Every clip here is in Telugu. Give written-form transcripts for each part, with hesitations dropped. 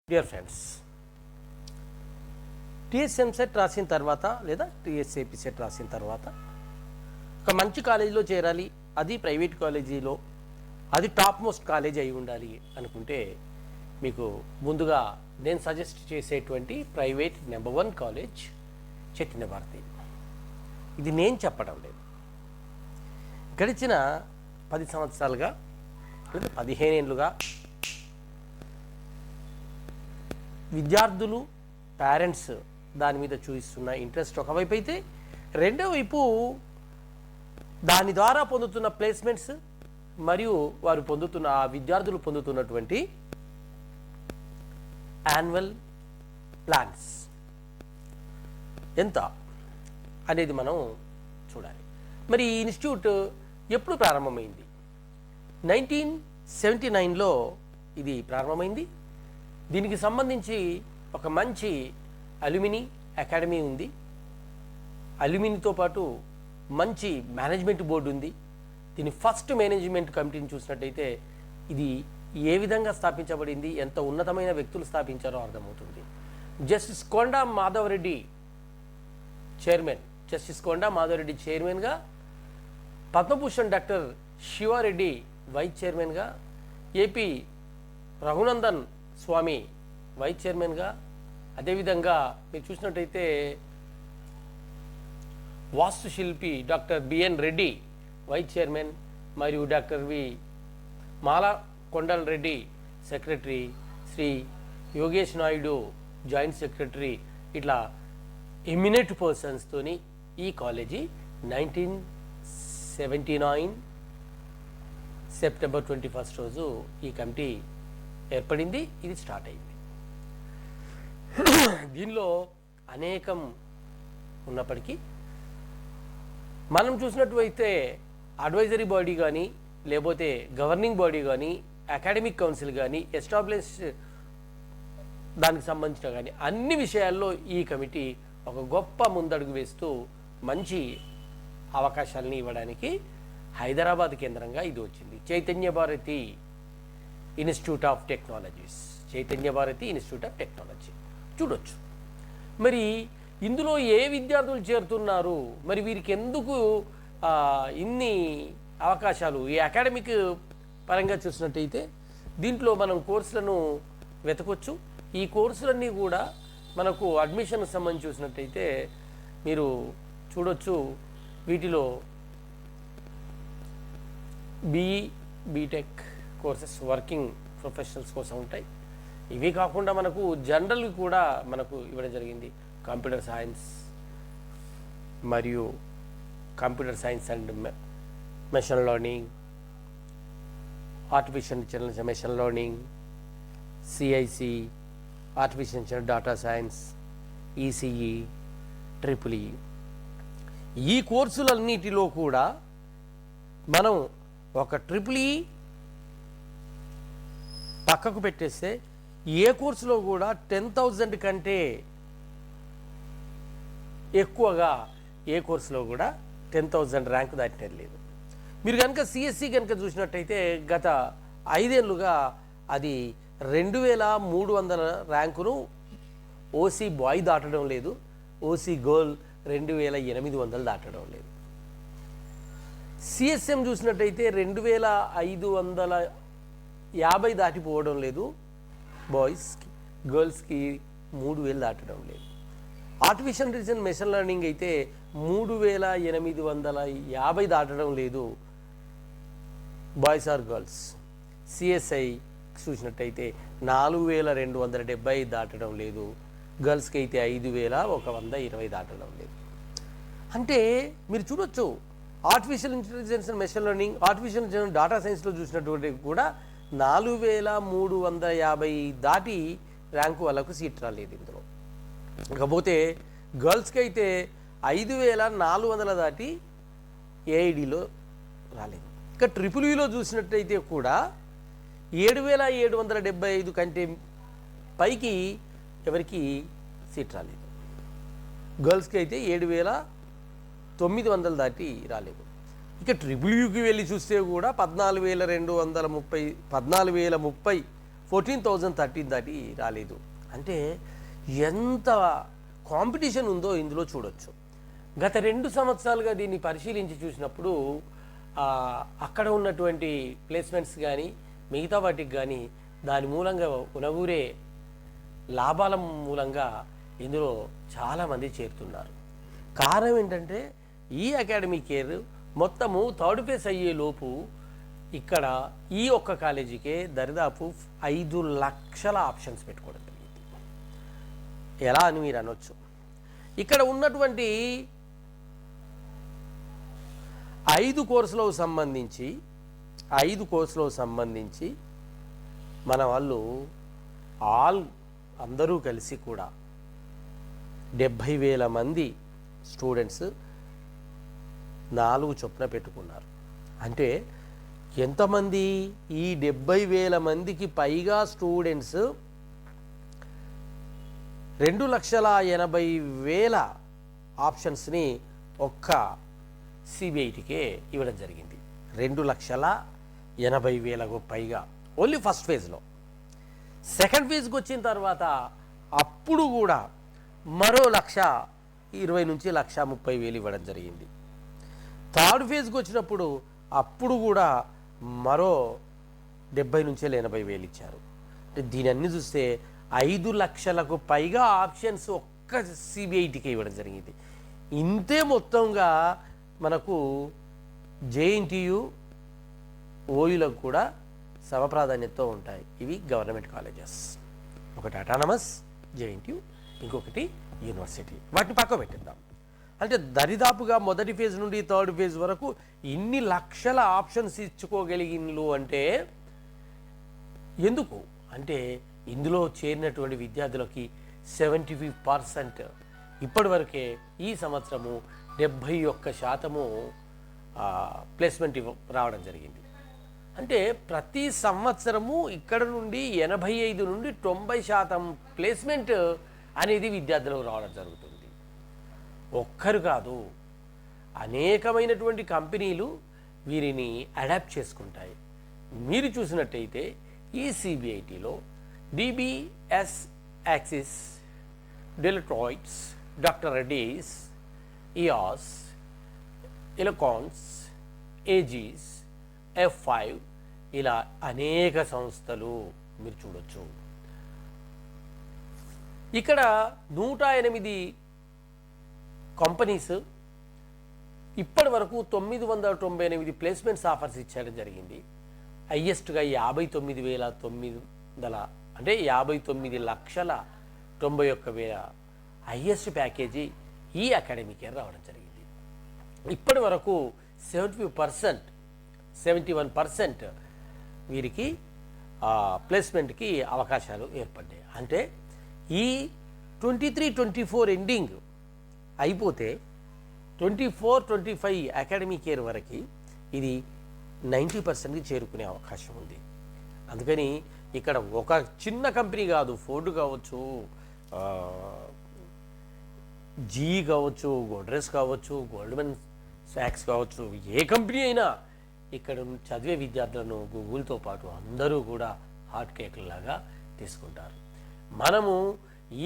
డియర్ ఫ్రెండ్స్, టీఎస్ఎం సెట్ రాసిన తర్వాత లేదా టీఎస్ఏపీ సెట్ రాసిన తర్వాత ఒక మంచి కాలేజీలో చేరాలి, అది ప్రైవేట్ కాలేజీలో, అది టాప్ మోస్ట్ కాలేజ్ అయి ఉండాలి అనుకుంటే మీకు ముందుగా నేను సజెస్ట్ చేసేటువంటి private number 1 college Chaitanya Bharathi. ఇది నేను చెప్పడం లేదు, గడిచిన 10 సంవత్సరాలుగా లేదా 15 ఏళ్ళుగా విద్యార్థులు పేరెంట్స్ దాని మీద చూపిస్తున్న ఇంట్రెస్ట్ ఒకవైపు అయితే, రెండో వైపు దాని ద్వారా పొందుతున్న ప్లేస్మెంట్స్ మరియు వారు పొందుతున్న ఆ విద్యార్థులు పొందుతున్నటువంటి యాన్యువల్ ప్లాన్స్ ఎంత అనేది మనం చూడాలి. మరి ఈ ఇన్స్టిట్యూట్ ఎప్పుడు ప్రారంభమైంది? 1979లో ఇది ప్రారంభమైంది. దీనికి సంబంధించి ఒక మంచి అల్యూమినీ అకాడమీ ఉంది. అల్యూమినీతో పాటు మంచి మేనేజ్మెంట్ బోర్డు ఉంది. దీని ఫస్ట్ మేనేజ్మెంట్ కమిటీని చూసినట్టయితే ఇది ఏ విధంగా స్థాపించబడింది, ఎంత ఉన్నతమైన వ్యక్తులు స్థాపించారో అర్థమవుతుంది. Justice Konda Madhava Reddy chairman, justice Konda Madhava Reddy చైర్మన్గా, పద్మభూషణ్ డాక్టర్ శివారెడ్డి వైస్ చైర్మన్గా, ఏపీ రఘునందన్ స్వామి వైస్ చైర్మన్గా, అదేవిధంగా మీరు చూసినట్టయితే వాస్తుశిల్పి doctor B N Reddy vice chairman మరియు doctor V Mala Kondal Reddy secretary, Shri Yogesh Naidu joint secretary, ఇట్లా ఎమినెంట్ పర్సన్స్తోని ఈ కాలేజీ 1979 సెప్టెంబర్ 21 రోజు ఈ కమిటీ ఏర్పడింది. ఇది స్టార్ట్ అయింది. దీనిలో అనేకం ఉన్నప్పటికీ మనం చూసినట్లయితే అడ్వైజరీ బాడీ కానీ, లేకపోతే గవర్నింగ్ బాడీ కానీ, అకాడమిక్ కౌన్సిల్ కానీ, ఎస్టాబ్లిష్ దానికి సంబంధించిన కానీ అన్ని విషయాల్లో ఈ కమిటీ ఒక గొప్ప ముందడుగు వేస్తూ మంచి అవకాశాలని ఇవ్వడానికి హైదరాబాద్ కేంద్రంగా ఇది వచ్చింది. Chaitanya Bharathi institute of technologies, Chaitanya Bharathi institute of technology చూడొచ్చు. మరి ఇందులో ఏ విద్యార్థులు చేరుతున్నారు, మరి వీరికి ఎందుకు ఇన్ని అవకాశాలు? ఈ అకాడమిక్ పరంగా చూసినట్టయితే దీంట్లో మనం కోర్సులను వెతకొచ్చు. ఈ కోర్సులన్నీ కూడా మనకు అడ్మిషన్కి సంబంధించి చూసినట్టయితే మీరు చూడొచ్చు. వీటిలో BE, BTech courses working professionals కోసం ఉంటాయి. ఇవి కాకుండా మనకు జనరల్ కూడా మనకు ఇవ్వడం జరిగింది. కంప్యూటర్ సైన్స్ మరియు computer science and machine learning, artificial intelligence machine learning, CIC, artificial data science, ECE, triple E. ఈ కోర్సులన్నిటిలో కూడా మనం ఒక ట్రిపుల్ ఈ పక్కకు పెట్టేస్తే ఏ కోర్సులో కూడా 10,000 కంటే ఎక్కువగా ఏ కోర్సులో కూడా 10,000 ర్యాంకు దాటినది లేదు. మీరు కనుక సిఎస్సి కనుక చూసినట్టయితే గత 5 ఏళ్ళుగా అది 2,300 ర్యాంకును ఓసీ బాయ్ దాటడం లేదు, ఓసీ గర్ల్ 2,800 దాటడం లేదు. సిఎస్ఎం చూసినట్టయితే 2,550 దాటిపోవడం లేదు బాయ్స్కి, గర్ల్స్కి 3,000 దాటడం లేదు. ఆర్టిఫిషియల్ ఇంటెలిజెన్స్ మెషిన్ లెర్నింగ్ అయితే 3,850 దాటడం లేదు బాయ్స్ ఆర్ గర్ల్స్. సిఎస్ఐ చూసినట్టయితే 4,270 దాటడం లేదు, గర్ల్స్కి అయితే 5,120 దాటడం లేదు. అంటే మీరు చూడొచ్చు, artificial intelligence and machine learning, artificial intelligence data సైన్స్లో చూసినటువంటి కూడా 4,350 దాటి ర్యాంకు వాళ్ళకు సీట్ రాలేదు ఇందులో. ఇకపోతే గర్ల్స్కి అయితే 5,400 దాటి ఏఐడిలో రాలేదు. ఇక ట్రిపుల్ ఈలో చూసినట్టయితే కూడా 7,775 కంటే పైకి ఎవరికి సీట్ రాలేదు. గర్ల్స్కి అయితే 7,900 దాటి రాలేదు. ఇక ట్రిపుల్ యూకి వెళ్ళి చూస్తే కూడా 14,230 14,000 13 దాటి రాలేదు. అంటే ఎంత కాంపిటీషన్ ఉందో ఇందులో చూడొచ్చు. గత 2 సంవత్సరాలుగా దీన్ని పరిశీలించి చూసినప్పుడు అక్కడ ఉన్నటువంటి ప్లేస్మెంట్స్ కానీ మిగతా వాటికి కానీ దాని మూలంగా ఉనగూరే లాభాల మూలంగా ఇందులో చాలామంది చేరుతున్నారు. కారణం ఏంటంటే ఈ అకాడమిక్ ఇయర్ మొత్తము థర్డ్ ఫేజ్ అయ్యే లోపు ఇక్కడ ఈ ఒక్క కాలేజీకే దరిదాపు 5 లక్షల ఆప్షన్స్ పెట్టుకోవడం జరిగింది. ఎలా అని మీరు అనొచ్చు. ఇక్కడ ఉన్నటువంటి 5 కోర్సులకు సంబంధించి మన వాళ్ళు అందరూ కలిసి కూడా 70,000 మంది స్టూడెంట్స్ 4 చొప్పున పెట్టుకున్నారు. అంటే ఎంతమంది? ఈ 70,000 మందికి పైగా స్టూడెంట్స్ 2,80,000 ఆప్షన్స్ని ఒక్క సిబిఐటికే ఇవ్వడం జరిగింది. 2,80,000కు పైగా ఓన్లీ ఫస్ట్ ఫేజ్లో. సెకండ్ ఫేజ్కి వచ్చిన తర్వాత అప్పుడు కూడా మరో 1,20,000 నుంచి 1,30,000 ఇవ్వడం జరిగింది. థర్డ్ ఫేజ్కి వచ్చినప్పుడు అప్పుడు కూడా మరో 70,000 నుంచి 80,000 ఇచ్చారు. అంటే దీని అన్ని చూస్తే 5 లక్షలకు పైగా ఆప్షన్స్ ఒక్క సిబిఐటికే ఇవ్వడం జరిగింది. ఇంతే మొత్తంగా మనకు జేఎన్టీయు ఓయూలకు కూడా సమప్రాధాన్యతతో ఉంటాయి. ఇవి గవర్నమెంట్ కాలేజెస్. ఒకటి అటానమస్ జేఎన్టీయు, ఇంకొకటి యూనివర్సిటీ. వాటిని పక్క పెట్టిద్దాం. అంటే దరిదాపుగా మొదటి ఫేజ్ నుండి థర్డ్ ఫేజ్ వరకు ఇన్ని లక్షల ఆప్షన్స్ ఇచ్చుకోగలిగినలు అంటే ఎందుకు అంటే ఇందులో చేరినటువంటి విద్యార్థులకి 75% ఇప్పటి వరకే ఈ సంవత్సరము 71% ప్లేస్మెంట్ రావడం జరిగింది. అంటే ప్రతి సంవత్సరము ఇక్కడ నుండి 85 నుండి 90% ప్లేస్మెంట్ అనేది విద్యార్థులకు రావడం జరుగుతుంది. ఒక్కరు కాదు, అనేకమైనటువంటి కంపెనీలు వీరిని అడాప్ట్ చేసుకుంటాయి. మీరు చూసినట్టయితే ఈ సిబిఐటిలో డిబిఎస్ యాక్సిస్, డెలట్రాయిట్స్, డాక్టర్ రెడ్డీస్, ఇయాస్, ఎలకాన్స్, ఏజీస్, F5 ఇలా అనేక సంస్థలు మీరు చూడొచ్చు. ఇక్కడ 108 కంపెనీస్ ఇప్పటి వరకు 998 ప్లేస్మెంట్స్ ఆఫర్స్ ఇచ్చడం జరిగింది. హైయెస్ట్గా 59,900 అంటే 59,91,000 హైయెస్ట్ ప్యాకేజీ ఈ అకాడమిక్ ఇయర్ రావడం జరిగింది. ఇప్పటి వరకు 71% వీరికి ప్లేస్మెంట్కి అవకాశాలు ఏర్పడ్డాయి. అంటే ఈ 23-24 ఎండింగ్ అయిపోతే 24-25 అకాడమిక్ ఇయర్ వరకు ఇది 90%కి చేరుకునే అవకాశం ఉంది. అందుకని ఇక్కడ ఒక చిన్న కంపెనీ కాదు, ఫోర్డ్ కావచ్చు, జీ కావచ్చు, గోడ్రెస్ కావచ్చు, గోల్డ్మెన్ సాక్స్ కావచ్చు, ఏ కంపెనీ అయినా ఇక్కడ చదివే విద్యార్థులను గూగుల్తో పాటు అందరూ కూడా హాట్ కేక్లాగా తీసుకుంటారు. మనము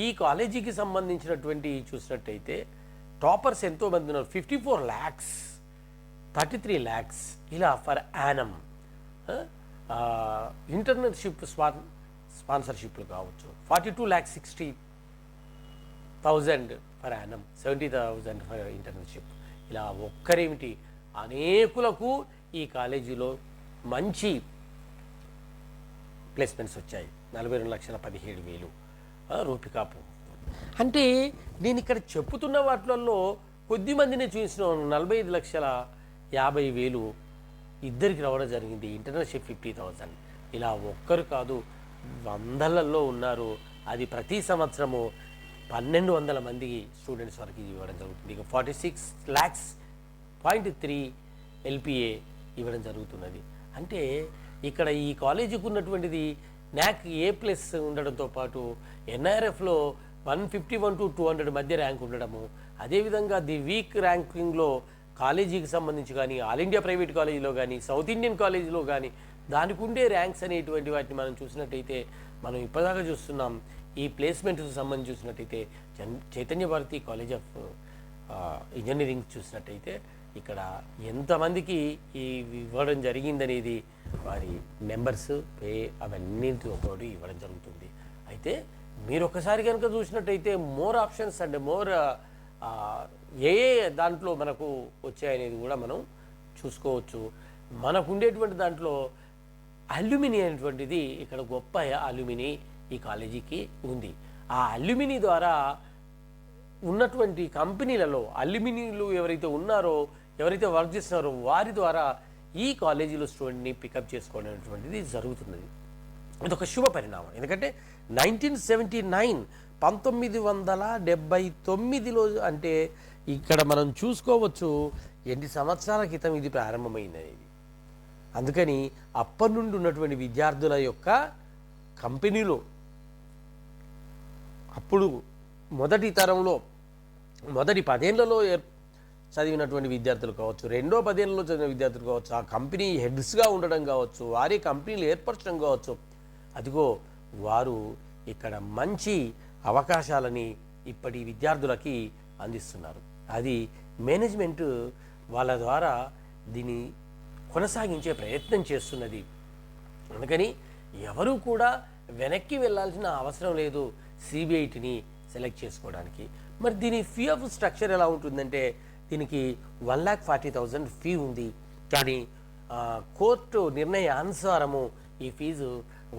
ఈ కాలేజీకి సంబంధించినటువంటి చూసినట్టయితే టాపర్స్ ఎంతోమంది ఉన్నారు. 54 lakhs, 33 lakhs ఇలా ఫర్ యానమ్. ఇంటర్న్షిప్ స్పాన్సర్షిప్లు కావచ్చు 42,60,000 ఫర్ యానమ్, 70,000 ఫర్ ఇంటర్న్షిప్. ఇలా ఒక్కరేమిటి అనేకులకు ఈ కాలేజీలో మంచి ప్లేస్మెంట్స్ వచ్చాయి. 42,17,000 రూపికాపు. అంటే నేను ఇక్కడ చెప్పుతున్న వాటిల్లో కొద్దిమందిని చూసిన 45,50,000 ఇద్దరికి రావడం జరిగింది. ఇంటర్న్షిప్ 50,000. ఇలా ఒక్కరు కాదు, వందలలో ఉన్నారు. అది ప్రతి సంవత్సరము 1,200 మంది స్టూడెంట్స్ వరకు ఇవ్వడం జరుగుతుంది. ఇక 46.3 LPA ఇవ్వడం జరుగుతున్నది. అంటే ఇక్కడ ఈ కాలేజీకి ఉన్నటువంటిది NAC A+ ఉండడంతో పాటు NIRFలో 151 to 200 మధ్య ర్యాంక్ ఉండడము, అదేవిధంగా ది వీక్ ర్యాంకింగ్లో కాలేజీకి సంబంధించి కానీ ఆల్ ఇండియా ప్రైవేట్ కాలేజీలో కానీ సౌత్ ఇండియన్ కాలేజీలో కానీ దానికి ఉండే ర్యాంక్స్ అనేటువంటి వాటిని మనం చూసినట్టయితే మనం ఇప్పటిదాకా చూస్తున్నాం. ఈ ప్లేస్మెంట్కి సంబంధించి చూసినట్టయితే Chaitanya Bharathi college of engineering చూసినట్టయితే ఇక్కడ ఎంతమందికి ఈ ఇవ్వడం జరిగిందనేది వారి నెంబర్స్ పే అవన్నింటితో కూడా ఇవ్వడం జరుగుతుంది. అయితే మీరు ఒకసారి కనుక చూసినట్టయితే మోర్ ఆప్షన్స్ అండ్ మోర్ ఏ దాంట్లో మనకు వచ్చాయనేది కూడా మనం చూసుకోవచ్చు. మనకు ఉండేటువంటి దాంట్లో అల్యూమిని అనేటువంటిది ఇక్కడ గొప్ప అల్యూమిని ఈ కాలేజీకి ఉంది. ఆ అల్యూమిని ద్వారా ఉన్నటువంటి కంపెనీలలో అల్యూమినిలు ఎవరైతే ఉన్నారో, ఎవరైతే వర్క్ చేస్తున్నారో వారి ద్వారా ఈ కాలేజీలో స్టూడెంట్ని పికప్ చేసుకోవడం అనేటువంటిది జరుగుతున్నది. ఇది ఒక శుభ పరిణామం. ఎందుకంటే 1979 అంటే ఇక్కడ మనం చూసుకోవచ్చు ఎన్ని సంవత్సరాల క్రితం ఇది ప్రారంభమైంది అనేది. అందుకని అప్పటి నుండి ఉన్నటువంటి విద్యార్థుల యొక్క కంపెనీలో అప్పుడు మొదటి తరంలో మొదటి 10 ఏళ్లలో చదివినటువంటి విద్యార్థులు కావచ్చు, రెండో 10 ఏళ్లలో చదివిన విద్యార్థులు కావచ్చు, ఆ కంపెనీ హెడ్స్గా ఉండడం కావచ్చు, వారి కంపెనీలు ఏర్పరచడం కావచ్చు, అదిగో వారు ఇక్కడ మంచి అవకాశాలని ఇప్పటి విద్యార్థులకి అందిస్తున్నారు. అది మేనేజ్మెంట్ వాళ్ళ ద్వారా దీన్ని కొనసాగించే ప్రయత్నం చేస్తున్నది. అందుకని ఎవరు కూడా వెనక్కి వెళ్ళాల్సిన అవసరం లేదు సిబిఐటిని సెలెక్ట్ చేసుకోవడానికి. మరి దీని ఫీ ఆఫ్ స్ట్రక్చర్ ఎలా ఉంటుందంటే దీనికి 1,40,000 ఫీ ఉంది. కానీ కోర్టు నిర్ణయానుసారము ఈ ఫీజు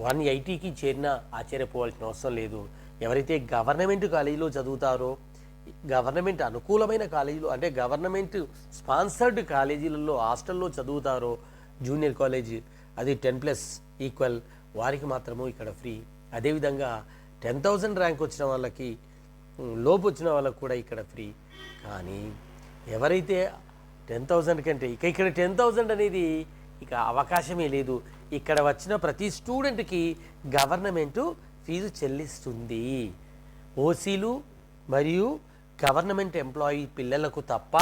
180కి చేరినా ఆశ్చర్యపోవాల్సిన అవసరం లేదు. ఎవరైతే గవర్నమెంట్ కాలేజీలో చదువుతారో, గవర్నమెంట్ అనుకూలమైన కాలేజీలో అంటే గవర్నమెంట్ స్పాన్సర్డ్ కాలేజీలలో హాస్టల్లో చదువుతారో, జూనియర్ కాలేజీ అది 10+= వారికి మాత్రము ఇక్కడ ఫ్రీ. అదేవిధంగా 10,000 ర్యాంక్ వచ్చిన వాళ్ళకి, లోపు వచ్చిన వాళ్ళకి కూడా ఇక్కడ ఫ్రీ. కానీ ఎవరైతే 10,000 కంటే ఇక్కడ 10,000 అనేది ఇక అవకాశమే లేదు. ఇక్కడ వచ్చిన ప్రతి స్టూడెంట్కి గవర్నమెంటు ఫీజు చెల్లిస్తుంది. ఓసీలు మరియు గవర్నమెంట్ ఎంప్లాయీ పిల్లలకు తప్ప,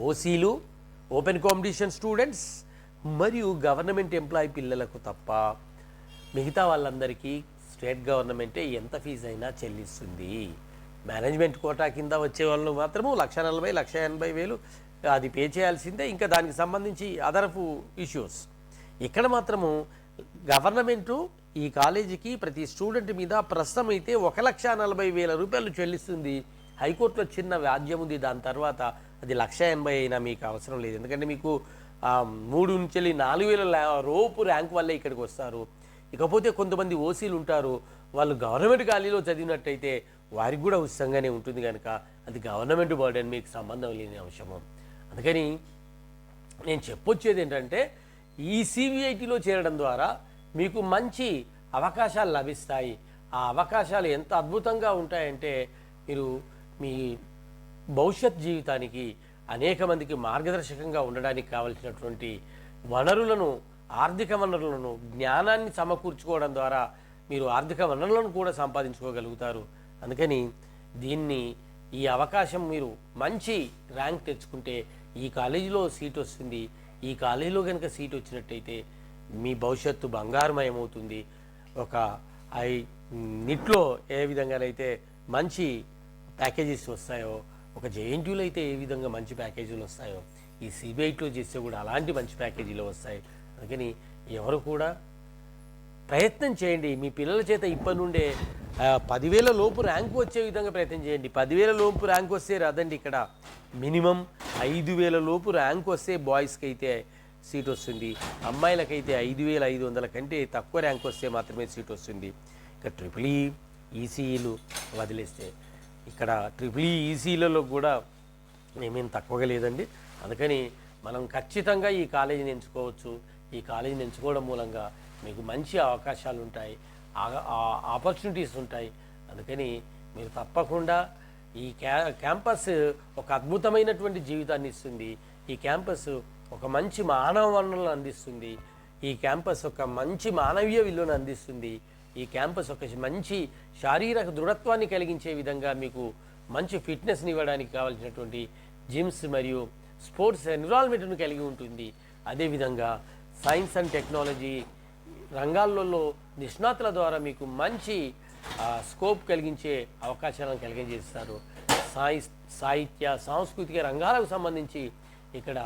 ఓసీలు ఓపెన్ కాంపిటీషన్ స్టూడెంట్స్ మరియు గవర్నమెంట్ ఎంప్లాయీ పిల్లలకు తప్ప మిగతా వాళ్ళందరికీ స్టేట్ గవర్నమెంటే ఎంత ఫీజు అయినా చెల్లిస్తుంది. మేనేజ్మెంట్ కోటా కింద వచ్చే వాళ్ళు మాత్రము 1,40,000, 1,80,000 అది పే చేయాల్సిందే. ఇంకా దానికి సంబంధించి అదనపు ఇష్యూస్. ఇక్కడ మాత్రము గవర్నమెంటు ఈ కాలేజీకి ప్రతి స్టూడెంట్ మీద ప్రస్తుతం అయితే 1,40,000 రూపాయలు చెల్లిస్తుంది. హైకోర్టులో చిన్న వ్యాజ్యం ఉంది. దాని తర్వాత అది 1,80,000 అయినా మీకు అవసరం లేదు. ఎందుకంటే మీకు 3 నుంచి 4,000 లోపు ర్యాంక్ వల్లే ఇక్కడికి వస్తారు. ఇకపోతే కొంతమంది ఓసీలు ఉంటారు, వాళ్ళు గవర్నమెంట్ కాలేజీలో చదివినట్టయితే వారికి కూడా ఉచితంగానే ఉంటుంది కనుక అది గవర్నమెంట్ బర్డెన్, మీకు సంబంధం లేని అంశము. అందుకని నేను చెప్పొచ్చేది ఏంటంటే ఈ సిబిఐటిలో చేరడం ద్వారా మీకు మంచి అవకాశాలు లభిస్తాయి. ఆ అవకాశాలు ఎంత అద్భుతంగా ఉంటాయంటే మీరు మీ భవిష్యత్ జీవితానికి అనేక మందికి మార్గదర్శకంగా ఉండడానికి కావలసినటువంటి వనరులను, ఆర్థిక వనరులను, జ్ఞానాన్ని సమకూర్చుకోవడం ద్వారా మీరు ఆర్థిక వనరులను కూడా సంపాదించుకోగలుగుతారు. అందుకని ఈ అవకాశం మీరు మంచి ర్యాంక్ తెచ్చుకుంటే ఈ కాలేజీలో సీట్ వస్తుంది. ఈ కాలేజీలో కనుక సీట్ వచ్చినట్టయితే మీ భవిష్యత్తు బంగారుమయమవుతుంది. ఒక నిట్లో ఏ విధంగానైతే మంచి ప్యాకేజెస్ వస్తాయో, ఒక జేఎన్టీయూలో అయితే ఏ విధంగా మంచి ప్యాకేజీలు వస్తాయో, ఈ సిబిఐటిలో చేస్తే కూడా అలాంటి మంచి ప్యాకేజీలు వస్తాయి. అందుకని ఎవరు కూడా ప్రయత్నం చేయండి. మీ పిల్లల చేత ఇప్పటి నుండే 10,000 లోపు ర్యాంకు వచ్చే విధంగా ప్రయత్నం చేయండి. 10,000 లోపు ర్యాంక్ వస్తే రాదండి, ఇక్కడ మినిమం 5,000 లోపు ర్యాంక్ వస్తే బాయ్స్కి అయితే సీట్ వస్తుంది. అమ్మాయిలకైతే 5,500 కంటే తక్కువ ర్యాంక్ వస్తే మాత్రమే సీట్ వస్తుంది. ఇక ట్రిపుల్ ఈసీఈలు వదిలేస్తే ఇక్కడ ట్రిపుల్ ఈసీలలో కూడా ఏమేం తక్కువగా లేదండి. అందుకని మనం ఖచ్చితంగా ఈ కాలేజీని ఎంచుకోవచ్చు. ఈ కాలేజీని ఎంచుకోవడం మూలంగా మీకు మంచి అవకాశాలు ఉంటాయి, ఆపర్చునిటీస్ ఉంటాయి. అందుకని మీరు తప్పకుండా ఈ క్యాంపస్ ఒక అద్భుతమైనటువంటి జీవితాన్ని ఇస్తుంది. ఈ క్యాంపస్ ఒక మంచి మానవ వనరులను అందిస్తుంది. ఈ క్యాంపస్ ఒక మంచి మానవీయ విలువను అందిస్తుంది. ఈ క్యాంపస్ ఒక మంచి శారీరక దృఢత్వాన్ని కలిగించే విధంగా మీకు మంచి ఫిట్నెస్ని ఇవ్వడానికి కావాల్సినటువంటి జిమ్స్ మరియు స్పోర్ట్స్ ఎన్విరాన్మెంట్ను కలిగి ఉంటుంది. అదేవిధంగా సైన్స్ అండ్ టెక్నాలజీ రంగాలలో నిష్ణాతుల ద్వారా మీకు మంచి స్కోప్ కలిగించే అవకాశాలను కలిగజేస్తారు. సాహిత్య సాంస్కృతిక రంగాలకు సంబంధించి ఇక్కడ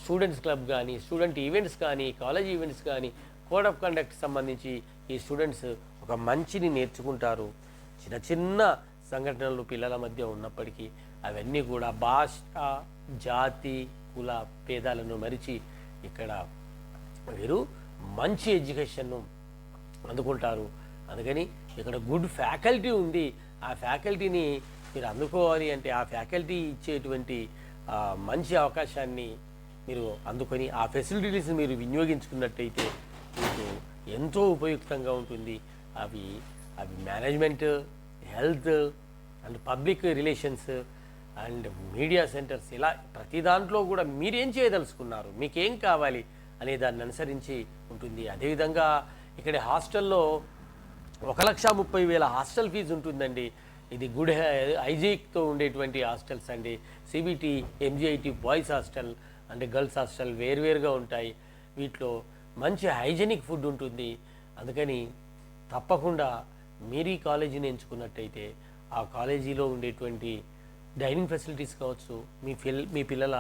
స్టూడెంట్స్ క్లబ్ కానీ, స్టూడెంట్ ఈవెంట్స్ కానీ, కాలేజ్ ఈవెంట్స్ కానీ, కోడ్ ఆఫ్ కండక్ట్ సంబంధించి ఈ స్టూడెంట్స్ ఒక మంచిని నేర్చుకుంటారు. చిన్న చిన్న సంఘటనలు పిల్లల మధ్య ఉన్నప్పటికీ అవన్నీ కూడా భాష, జాతి, కుల భేదాలను మరిచి ఇక్కడ వీరు మంచి ఎడ్యుకేషన్ను అందుకుంటారు. అందుకని ఇక్కడ గుడ్ ఫ్యాకల్టీ ఉంది. ఆ ఫ్యాకల్టీని మీరు అందుకోవాలి అంటే ఆ ఫ్యాకల్టీ ఇచ్చేటువంటి మంచి అవకాశాన్ని మీరు అందుకొని ఆ ఫెసిలిటీస్ని మీరు వినియోగించుకున్నట్టయితే మీకు ఎంతో ఉపయుక్తంగా ఉంటుంది. అవి management, health and public relations and media centres, ఇలా ప్రతి దాంట్లో కూడా మీరేం చేయదలుచుకున్నారు, మీకేం కావాలి అనే దాన్ని అనుసరించి ఉంటుంది. అదేవిధంగా ఇక్కడ హాస్టల్లో 1,30,000 హాస్టల్ ఫీజు ఉంటుందండి. ఇది గుడ్ హైజీక్తో ఉండేటువంటి హాస్టల్స్ అండి. సిబిటి, ఎంజిఐటి బాయ్స్ హాస్టల్ అంటే గర్ల్స్ హాస్టల్ వేరువేరుగా ఉంటాయి. వీటిలో మంచి హైజెనిక్ ఫుడ్ ఉంటుంది. అందుకని తప్పకుండా మీరు ఈ కాలేజీని ఎంచుకున్నట్టయితే ఆ కాలేజీలో ఉండేటువంటి డైనింగ్ ఫెసిలిటీస్ కావచ్చు, మీ పిల్లల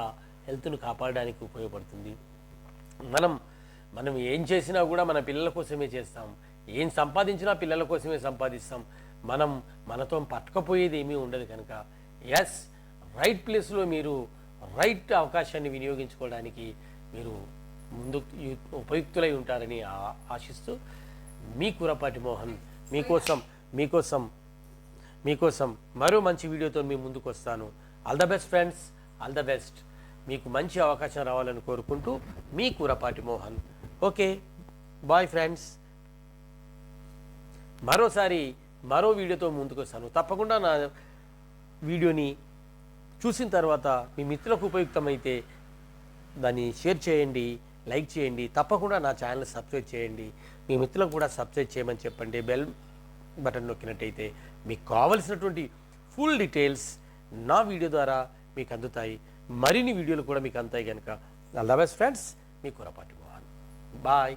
హెల్త్ను కాపాడడానికి ఉపయోగపడుతుంది. మనం ఏం చేసినా కూడా మన పిల్లల కోసమే చేస్తాం. ఏం సంపాదించినా పిల్లల కోసమే సంపాదిస్తాం. మనతో పట్టకపోయేది ఏమీ ఉండదు. కనుక ఎస్, రైట్ ప్లేస్లో మీరు రైట్ అవకాశాన్ని వినియోగించుకోవడానికి మీరు ముందు ఉపయుక్తులై ఉంటారని ఆశిస్తూ మీ కురపాటి మోహన్ మీకోసం మరో మంచి వీడియోతో మీ ముందుకు వస్తాను. All the best friends, all the best. మీకు మంచి అవకాశం రావాలని కోరుకుంటూ మీ Kurapati Mohan. Okay, bye friends. మరో వీడియోతో ముందుకు వస్తాను. తప్పకుండా నా వీడియోని చూసిన తర్వాత మీ మిత్రులకు ఉపయుక్తమైతే దాన్ని షేర్ చేయండి, లైక్ చేయండి. తప్పకుండా నా ఛానల్ సబ్స్క్రైబ్ చేయండి. మీ మిత్రులకు కూడా సబ్స్క్రైబ్ చేయమని చెప్పండి. బెల్ బటన్ నొక్కినట్టయితే మీకు కావలసినటువంటి ఫుల్ డీటెయిల్స్ నా వీడియో ద్వారా మీకు అందుతాయి. మరిన్ని వీడియోలు కూడా మీకు అందుతాయి. కనుక ఆల్ ద బెస్ట్ ఫ్రెండ్స్, మీ కురపాటి మోహన్. బాయ్.